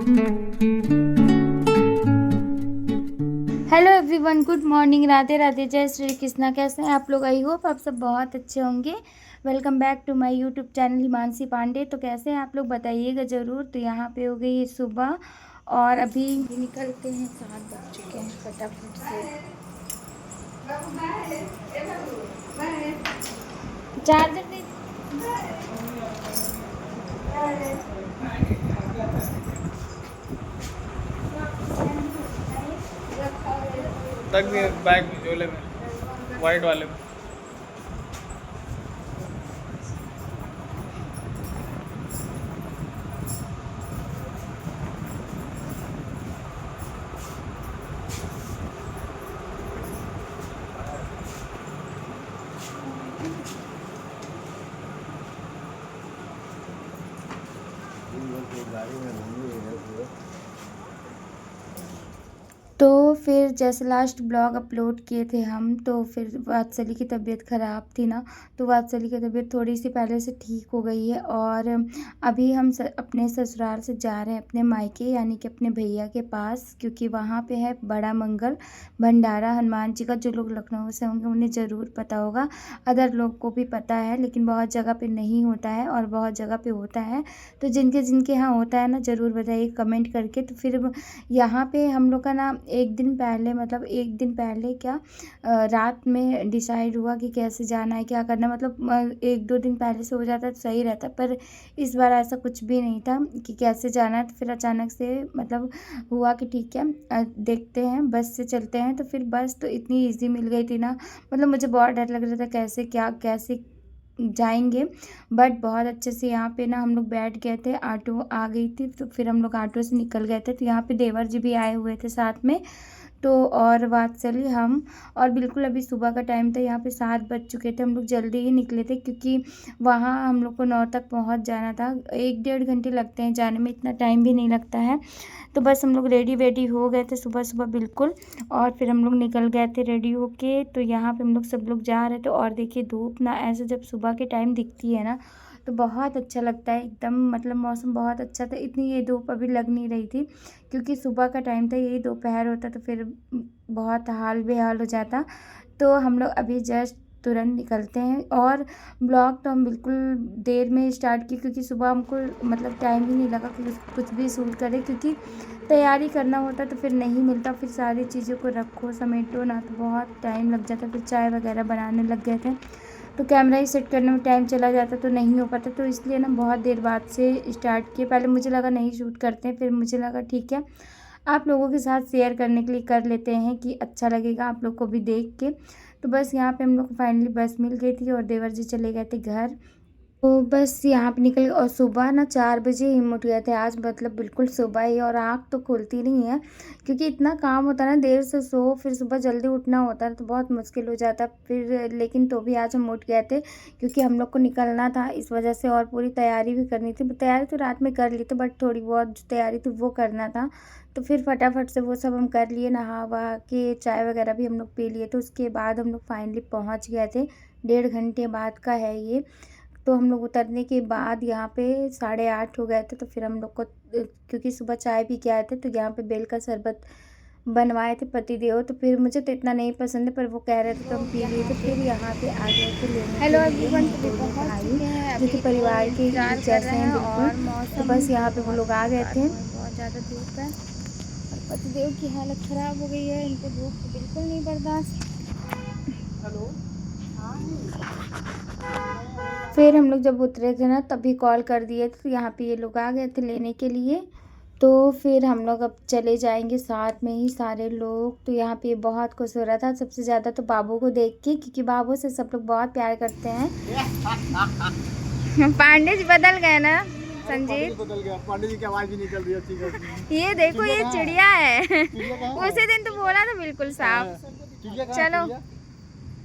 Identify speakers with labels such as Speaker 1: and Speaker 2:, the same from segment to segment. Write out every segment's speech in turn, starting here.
Speaker 1: Hello everyone, good morning, Radhe Radhe, जय श्री कृष्णा। कैसे हैं आप लोग? आई होप आप सब बहुत अच्छे होंगे। Welcome back to my YouTube channel Himanshi Pandey. तो कैसे हैं आप लोग बताइएगा ज़रूर। तो यहाँ पे हो गई है सुबह और अभी निकलते हैं, 7 बज चुके हैं। फटाफट से चार्जर दे।
Speaker 2: तक भी बैग में झोले में वाइट वाले में।
Speaker 1: तो फिर जैसे लास्ट ब्लॉग अपलोड किए थे हम, तो फिर वात्सली की तबीयत ख़राब थी ना, तो वात्सली की तबीयत थोड़ी सी पहले से ठीक हो गई है। और अभी हम अपने ससुराल से जा रहे हैं अपने मायके, यानी कि अपने भैया के पास, क्योंकि वहाँ पे है बड़ा मंगल भंडारा हनुमान जी का। जो लोग लखनऊ से होंगे उन्हें ज़रूर पता होगा, अदर लोग को भी पता है, लेकिन बहुत जगह पे नहीं होता है और बहुत जगह पे होता है। तो जिनके जिनके यहाँ होता है ना, ज़रूर बताइए कमेंट करके। तो फिर यहाँ पे हम लोग का ना एक दिन पहले, मतलब एक दिन पहले क्या, रात में डिसाइड हुआ कि कैसे जाना है, क्या करना है। मतलब 1-2 दिन पहले से हो जाता तो सही रहता, पर इस बार ऐसा कुछ भी नहीं था कि कैसे जाना है। तो फिर अचानक से मतलब हुआ कि ठीक है, देखते हैं, बस से चलते हैं। तो फिर बस तो इतनी ईजी मिल गई थी ना, मतलब मुझे बहुत डर लग रहा था कैसे क्या कैसे जाएंगे, बट बहुत अच्छे से यहाँ पे ना हम लोग बैठ गए थे। ऑटो आ गई थी, तो फिर हम लोग ऑटो से निकल गए थे। तो यहाँ पे देवर जी भी आए हुए थे साथ में, तो और बात चली हम। और बिल्कुल अभी सुबह का टाइम था, यहाँ पे 7 बज चुके थे। हम लोग जल्दी ही निकले थे क्योंकि वहाँ हम लोग को 9 तक पहुँच जाना था। 1-1.5 घंटे लगते हैं जाने में, इतना टाइम भी नहीं लगता है। तो बस हम लोग रेडी वेडी हो गए थे सुबह सुबह बिल्कुल, और फिर हम लोग निकल गए थे रेडी होके। तो यहाँ पे हम लोग सब लोग जा रहे थे, और देखिए धूप ना ऐसे जब सुबह के टाइम दिखती है ना, तो बहुत अच्छा लगता है एकदम। मतलब मौसम बहुत अच्छा था, इतनी ये धूप अभी लग नहीं रही थी, क्योंकि सुबह का टाइम था, यही दोपहर होता तो फिर बहुत हाल बेहाल हो जाता। तो हम लोग अभी जस्ट तुरंत निकलते हैं। और ब्लॉग तो हम बिल्कुल देर में स्टार्ट की, क्योंकि सुबह हमको मतलब टाइम ही नहीं लगा कि कुछ भी शूट करें, क्योंकि तैयारी करना होता तो फिर नहीं मिलता। फिर सारी चीज़ों को रखो समेटो ना, तो बहुत टाइम लग जाता। फिर चाय वगैरह बनाने लग गए थे, तो कैमरा ही सेट करने में टाइम चला जाता, तो नहीं हो पाता। तो इसलिए ना बहुत देर बाद से स्टार्ट किए। पहले मुझे लगा नहीं शूट करते हैं, फिर मुझे लगा ठीक है आप लोगों के साथ शेयर करने के लिए कर लेते हैं, कि अच्छा लगेगा आप लोग को भी देख के। तो बस यहाँ पे हम लोग को फाइनली बस मिल गई थी और देवर जी चले गए थे घर। तो बस यहाँ पे निकल, और सुबह ना 4 बजे ही उठ गए थे आज, मतलब बिल्कुल सुबह ही। और आँख तो खुलती नहीं है, क्योंकि इतना काम होता है ना, देर से सो फिर सुबह जल्दी उठना होता है, तो बहुत मुश्किल हो जाता फिर। लेकिन तो भी आज हम उठ गए थे, क्योंकि हम लोग को निकलना था इस वजह से, और पूरी तैयारी भी करनी थी। तैयारी तो रात में कर ली थी, बट थोड़ी बहुत जो तैयारी थी वो करना था। तो फिर फटाफट से वो सब हम कर लिए, नहा वहा के चाय वगैरह भी हम लोग पी लिए। तो उसके बाद हम लोग फाइनली पहुँच गए थे। 1.5 घंटे बाद का है ये। तो हम लोग उतरने के बाद यहाँ पे 8:30 हो गए थे। तो फिर हम लोग को, क्योंकि सुबह चाय पी के आए थे, तो यहाँ पे बेल का शरबत बनवाए थे पतिदेव। तो फिर मुझे तो इतना नहीं पसंद है, पर वो कह रहे थे तो हम पी लिए थे। फिर यहाँ पे आ गए थे लेने के लिए हम दोनों भाई, जो कि परिवार के जैसे हैं बिल्कुल। तो बस यहाँ पे वो लोग आ गए थे। बहुत ज़्यादा धूप है और पतिदेव की हालत ख़राब हो गई है, इनको धूप तो बिल्कुल नहीं बर्दाश्त।
Speaker 2: हेलो।
Speaker 1: फिर हम लोग जब उतरे थे ना, तभी कॉल कर दिए थे, तो यहाँ पे ये लोग आ गए थे लेने के लिए। तो फिर हम लोग अब चले जाएंगे साथ में ही सारे लोग। तो यहाँ पे बहुत खुश हो रहा था सबसे ज़्यादा तो बाबू को देख के, क्योंकि बाबू से सब लोग बहुत प्यार करते हैं। पांडे जी बदल गए ना संजीत,
Speaker 2: बदल गया, पांडे जी की आवाज भी निकल रही है।
Speaker 1: ये देखो ये चिड़िया है।
Speaker 2: चिड़िया
Speaker 1: उसी दिन तो बोला था बिल्कुल साफ। चलो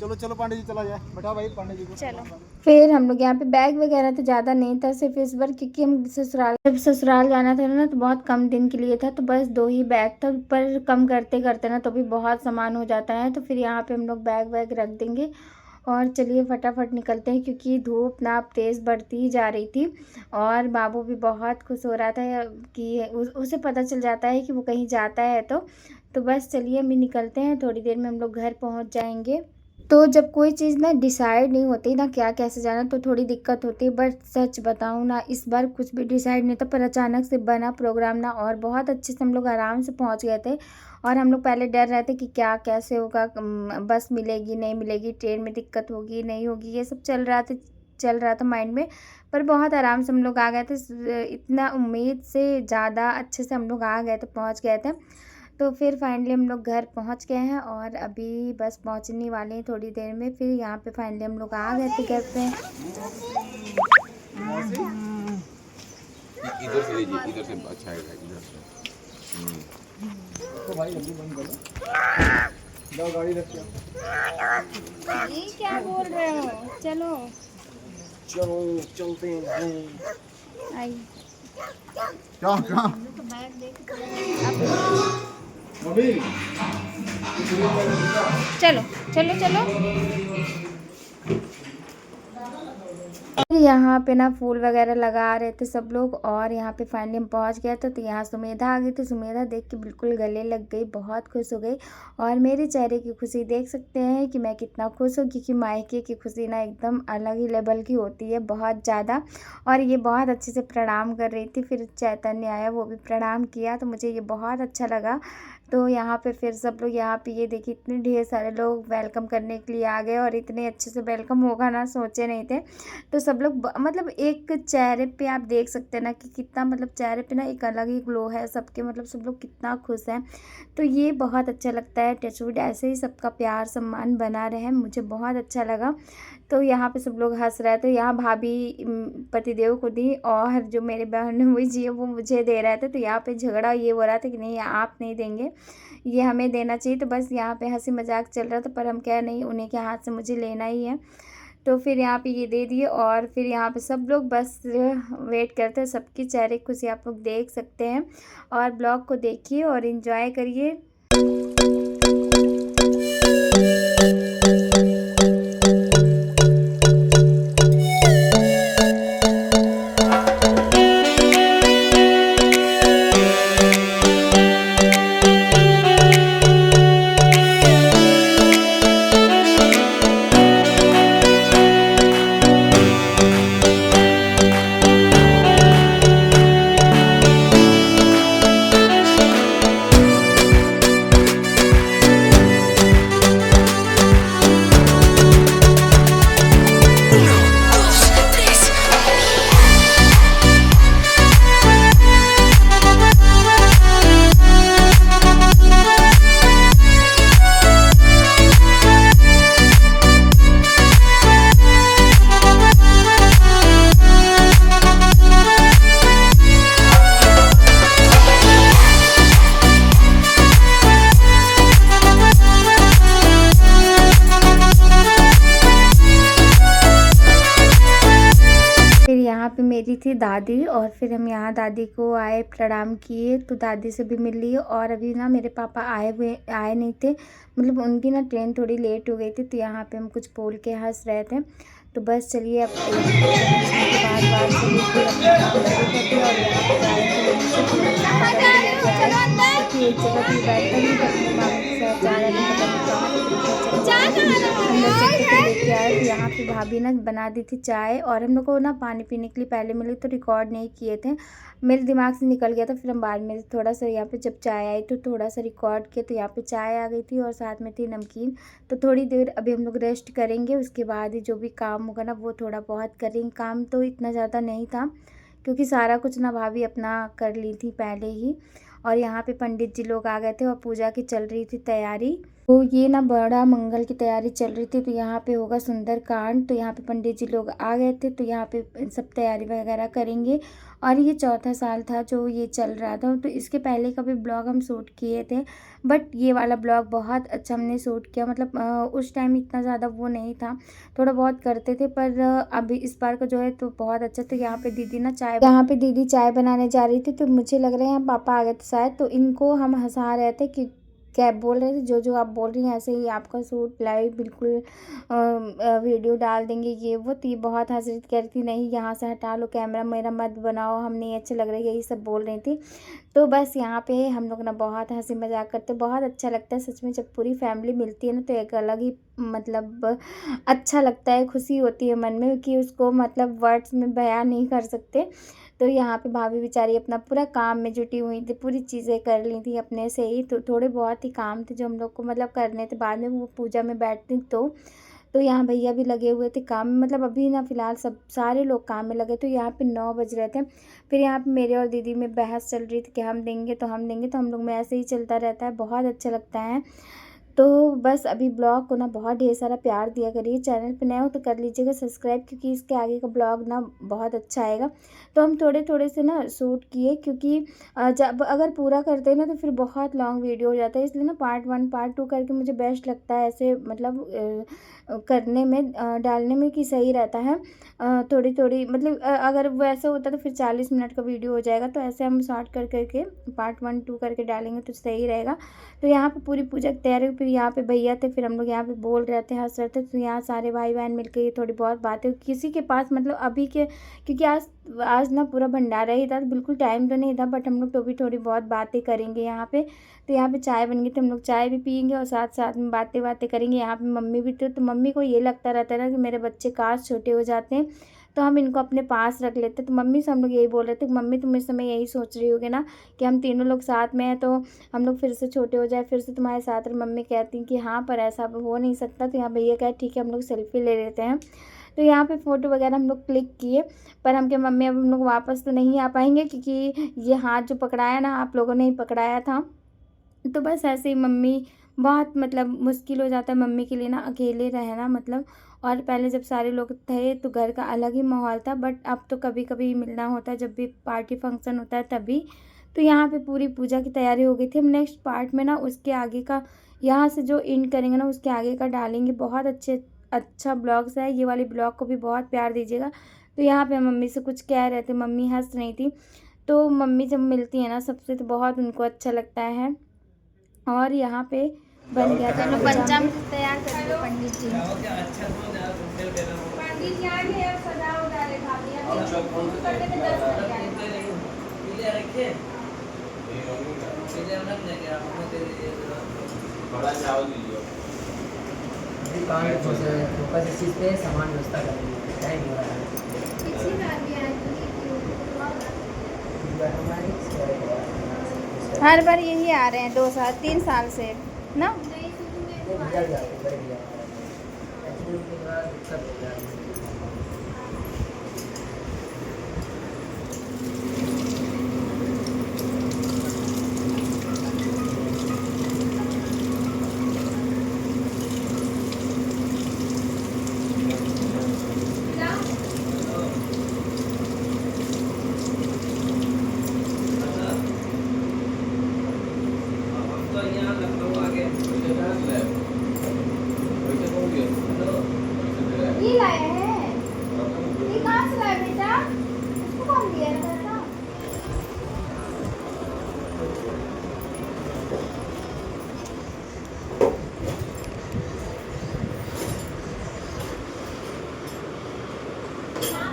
Speaker 2: चलो चलो पांडे जी चला जाए, बैठा भाई पांडे जी को।
Speaker 1: चलो। फिर हम लोग यहाँ पे बैग वगैरह तो ज़्यादा नहीं था, सिर्फ इस बार क्योंकि हम जब ससुराल जाना था ना, तो बहुत कम दिन के लिए था, तो बस 2 ही बैग था। पर कम करते करते ना तो भी बहुत सामान हो जाता है। तो फिर यहाँ पे हम लोग बैग वैग रख देंगे, और चलिए फटाफट निकलते हैं क्योंकि धूप ना अब तेज़ बढ़ती ही जा रही थी और बाबू भी बहुत खुश हो रहा था कि उसे पता चल जाता है कि वो कहीं जाता है तो बस चलिए अभी निकलते हैं, थोड़ी देर में हम लोग घर पहुंच जाएंगे। तो जब कोई चीज़ ना डिसाइड नहीं होती ना क्या कैसे जाना तो थोड़ी दिक्कत होती है, बट सच बताऊँ ना इस बार कुछ भी डिसाइड नहीं था पर अचानक से बना प्रोग्राम ना और बहुत अच्छे से हम लोग आराम से पहुंच गए थे। और हम लोग पहले डर रहे थे कि क्या कैसे होगा, बस मिलेगी नहीं मिलेगी, ट्रेन में दिक्कत होगी नहीं होगी, ये सब चल रहा था माइंड में। पर बहुत आराम से हम लोग आ गए थे, इतना उम्मीद से ज़्यादा अच्छे से हम लोग आ गए थे, पहुँच गए थे। तो फिर फाइनली हम लोग घर पहुंच गए हैं और अभी बस पहुंचने वाले हैं थोड़ी देर में। फिर यहाँ पे फाइनली हम लोग आ गए थे घर पे।
Speaker 3: इधर से लीजिए, इधर से अच्छा आएगा, इधर से।
Speaker 2: तो भाई जल्दी बंद करो, जाओ गाड़ी रख के
Speaker 1: ये क्या बोल रहे हो, चलो
Speaker 2: चलो चलते हैं।
Speaker 1: आई
Speaker 3: क्या क्या
Speaker 2: मम्मी
Speaker 1: चलो चलो चलो। फिर यहाँ पे ना फूल वगैरह लगा रहे थे सब लोग और यहाँ पे फाइनली हम पहुँच गए थे। तो यहाँ सुमेधा आ गई थी, सुमेधा देख के बिल्कुल गले लग गई, बहुत खुश हो गई। और मेरे चेहरे की खुशी देख सकते हैं कि मैं कितना खुश हूँ क्योंकि मायके की खुशी ना एकदम अलग ही लेवल की होती है, बहुत ज़्यादा। और ये बहुत अच्छे से प्रणाम कर रही थी, फिर चैतन्य आया वो भी प्रणाम किया, तो मुझे ये बहुत अच्छा लगा। तो यहाँ पे फिर सब लोग यहाँ पे ये देखिए इतने ढेर सारे लोग वेलकम करने के लिए आ गए और इतने अच्छे से वेलकम होगा ना सोचे नहीं थे। तो सब लोग मतलब एक चेहरे पे आप देख सकते हैं ना कि कितना मतलब चेहरे पे ना एक अलग ही ग्लो है सबके, मतलब सब लोग कितना खुश हैं। तो ये बहुत अच्छा लगता है, टचवुड ऐसे ही सबका प्यार सम्मान बना रहे, मुझे बहुत अच्छा लगा। तो यहाँ पे सब लोग हंस रहे थे, यहाँ भाभी पतिदेव को दी और जो मेरे बहन हुई जी वो मुझे दे रहे थे। तो यहाँ पे झगड़ा ये हो रहा था कि नहीं आप नहीं देंगे, ये हमें देना चाहिए। तो बस यहाँ पे हंसी मजाक चल रहा था पर हम कह नहीं, उन्हीं के हाथ से मुझे लेना ही है। तो फिर यहाँ पे ये दे दिए और फिर यहाँ पे सब लोग बस वेट करते हैं, सबकी चेहरे की खुशी आप लोग देख सकते हैं। और ब्लॉग को देखिए और इन्जॉय करिए। यहाँ पे मेरी थी दादी और फिर हम यहाँ दादी को आए प्रणाम किए, तो दादी से भी मिल लिए। और अभी ना मेरे पापा आए नहीं थे, मतलब उनकी ना ट्रेन थोड़ी लेट हो गई थी, तो यहाँ पे हम कुछ बोल के हंस रहे थे। तो बस चलिए अब के बाद चलिए फिर अपना काम शुरू करते हैं। और यहाँ पे आए थे एक जगह पे बैठकर ही अपने मामी के साथ जा रहे थे, अंदर चल के लेके आए। तो यहाँ पे भाभी ना बना दी थी चाय और हम लोग को ना पानी पीने के लिए पहले मिले तो रिकॉर्ड नहीं किए थे, मेरे दिमाग से निकल गया था। फिर हम बाद में थोड़ा सा यहाँ पे जब चाय आई तो थोड़ा सा रिकॉर्ड किया, तो यहाँ पे चाय आ गई थी और साथ में थी नमकीन। तो थोड़ी देर अभी हम लोग रेस्ट करेंगे, उसके बाद ही जो भी काम होगा ना वो थोड़ा बहुत करेंगे। काम तो इतना ज़्यादा नहीं था क्योंकि सारा कुछ ना भाभी अपना कर ली थी पहले ही। और यहाँ पे पंडित जी लोग आ गए थे और पूजा की चल रही थी तैयारी। तो ये ना बड़ा मंगल की तैयारी चल रही थी, तो यहाँ पे होगा सुंदरकांड। तो यहाँ पे पंडित जी लोग आ गए थे, तो यहाँ पे सब तैयारी वगैरह करेंगे। और ये चौथा साल था जो ये चल रहा था, तो इसके पहले का भी ब्लॉग हम शूट किए थे, बट ये वाला ब्लॉग बहुत अच्छा हमने शूट किया। मतलब उस टाइम इतना ज़्यादा वो नहीं था, थोड़ा बहुत करते थे, पर अभी इस बार का जो है तो बहुत अच्छा। तो यहाँ पे दीदी चाय बनाने जा रही थी, तो मुझे लग रहा है यहाँ पापा आ गए थे शायद, तो इनको हम हंसा रहे थे कि क्या बोल रहे थे, जो आप बोल रही हैं ऐसे ही आपका सूट लाइव बिल्कुल वीडियो डाल देंगे, ये वो। तो ये बहुत हंस रही थी, कह रही थी नहीं यहाँ से हटा लो कैमरा, मेरा मत बनाओ, हम नहीं अच्छे लग रहे, यही सब बोल रही थी। तो बस यहाँ पे हम लोग ना बहुत हंसी मजाक करते, बहुत अच्छा लगता है सच में। जब पूरी फैमिली मिलती है ना तो एक अलग ही मतलब अच्छा लगता है, खुशी होती है मन में कि उसको मतलब वर्ड्स में बयान नहीं कर सकते। तो यहाँ पे भाभी बेचारी अपना पूरा काम में जुटी हुई थी, पूरी चीज़ें कर ली थी अपने से ही। तो थोड़े बहुत ही काम थे जो हम लोग को मतलब करने थे, बाद में वो पूजा में बैठती तो यहाँ भैया भी लगे हुए थे काम में। मतलब अभी ना फ़िलहाल सब सारे लोग काम में लगे, तो यहाँ पे 9 बज रहे थे। फिर यहाँ पे मेरे और दीदी में बहस चल रही थी कि हम देंगे तो हम देंगे, तो हम लोग में ऐसे ही चलता रहता है, बहुत अच्छा लगता है। तो बस अभी ब्लॉग को ना बहुत ढेर सारा प्यार दिया करिए, चैनल पे नए हो तो कर लीजिएगा सब्सक्राइब, क्योंकि इसके आगे का ब्लॉग ना बहुत अच्छा आएगा। तो हम थोड़े थोड़े से ना शूट किए, क्योंकि जब अगर पूरा करते हैं ना तो फिर बहुत लॉन्ग वीडियो हो जाता है, इसलिए ना पार्ट 1 पार्ट 2 करके मुझे बेस्ट लगता है ऐसे, मतलब करने में डालने में कि सही रहता है। थोड़ी थोड़ी मतलब अगर वैसे होता तो फिर 40 मिनट का वीडियो हो जाएगा, तो ऐसे हम शॉर्ट कर करके पार्ट 1 2 करके डालेंगे तो सही रहेगा। तो यहाँ पे पूरी पूजा की तैयारी, फिर यहाँ पे भैया थे, फिर हम लोग यहाँ पे बोल रहे थे, हंस रहे थे। तो यहाँ सारे भाई बहन मिलकर ये थोड़ी बहुत बातें, किसी के पास मतलब अभी के, क्योंकि आज ना पूरा भंडारा ही था तो बिल्कुल टाइम तो नहीं था, बट हम लोग तो भी थोड़ी बहुत बातें करेंगे यहाँ पे। तो यहाँ पे चाय बन गई, तो हम लोग चाय भी पियेंगे और साथ साथ में बातें करेंगे। यहाँ पे मम्मी भी थे, तो मम्मी को ये लगता रहता है ना कि मेरे बच्चे काश छोटे हो जाते हैं तो हम इनको अपने पास रख लेते। तो मम्मी से हम लोग यही बोल रहे थे कि मम्मी तुम इस समय यही सोच रही होगी ना कि हम तीनों लोग साथ में हैं तो हम लोग फिर से छोटे हो जाए, फिर से तुम्हारे साथ। और मम्मी कहती हैं कि हाँ पर ऐसा हो नहीं सकता। तो यहाँ भैया कहे ठीक है हम लोग सेल्फी ले लेते हैं। तो यहाँ पे फ़ोटो वगैरह हम लोग क्लिक किए, पर हम क्या मम्मी अब हम लोग वापस तो नहीं आ पाएंगे, क्योंकि ये हाथ जो पकड़ाया ना आप लोगों ने ही पकड़ाया था। तो बस ऐसे ही मम्मी बहुत मतलब मुश्किल हो जाता है मम्मी के लिए ना अकेले रहना, मतलब। और पहले जब सारे लोग थे तो घर का अलग ही माहौल था, बट अब तो कभी कभी मिलना होता है, जब भी पार्टी फंक्शन होता है तभी। तो यहाँ पे पूरी पूजा की तैयारी हो गई थी। हम नेक्स्ट पार्ट में ना उसके आगे का, यहाँ से जो इन करेंगे ना उसके आगे का डालेंगे। बहुत अच्छा ब्लॉग्स है, ये वाली ब्लॉग को भी बहुत प्यार दीजिएगा। तो यहाँ पे मम्मी से कुछ कह रहे थे, मम्मी हंस रही थी। तो मम्मी जब मिलती है ना सबसे तो बहुत उनको अच्छा लगता है। और यहाँ पे बन गया था पंचामृत तैयार कर लो पंडित जी। पंडित जी आ गए, अब सजाओ डाले भाभी, अभी शुरू करने में 10 बज गए।
Speaker 3: बड़ा चावल दीजिए।
Speaker 4: फोकस इस चीज़ पे सामान व्यवस्था करेंगे, टाइम हो रहा है।
Speaker 1: हर बार यही आ रहे हैं 2 साल 3 साल से ना। ये लाया है, ये कहाँ से लाया बेटा, इसको कौन दिया है पैसा?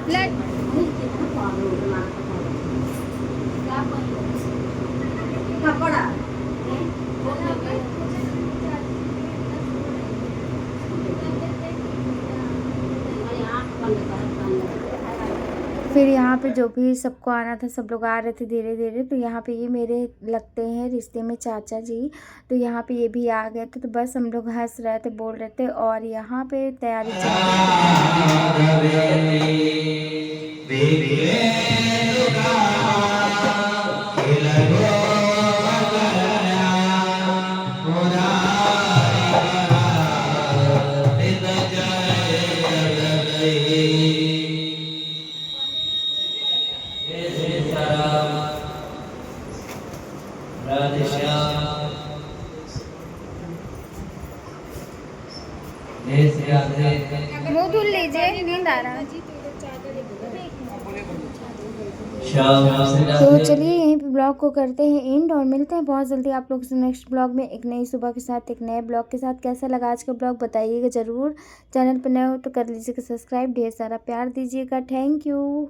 Speaker 1: ब्लड कपड़ा फिर यहाँ पे जो भी सबको आना था सब लोग आ रहे थे धीरे धीरे। तो यहाँ पे ये मेरे लगते हैं रिश्ते में चाचा जी, तो यहाँ पे ये भी आ गए थे। तो बस हम लोग हंस रहे थे बोल रहे थे और यहाँ पे तैयारी चल मुँह धुल लीजिए, नींद आ रहा है। तो चलिए यहीं पे ब्लॉग को करते हैं एंड और मिलते हैं बहुत जल्दी आप लोग से नेक्स्ट ब्लॉग में एक नई सुबह के साथ, एक नए ब्लॉग के साथ। कैसा लगा आज का ब्लॉग बताइएगा ज़रूर। चैनल पर नए हो तो कर लीजिएगा सब्सक्राइब, ढेर सारा प्यार दीजिएगा। Thank you.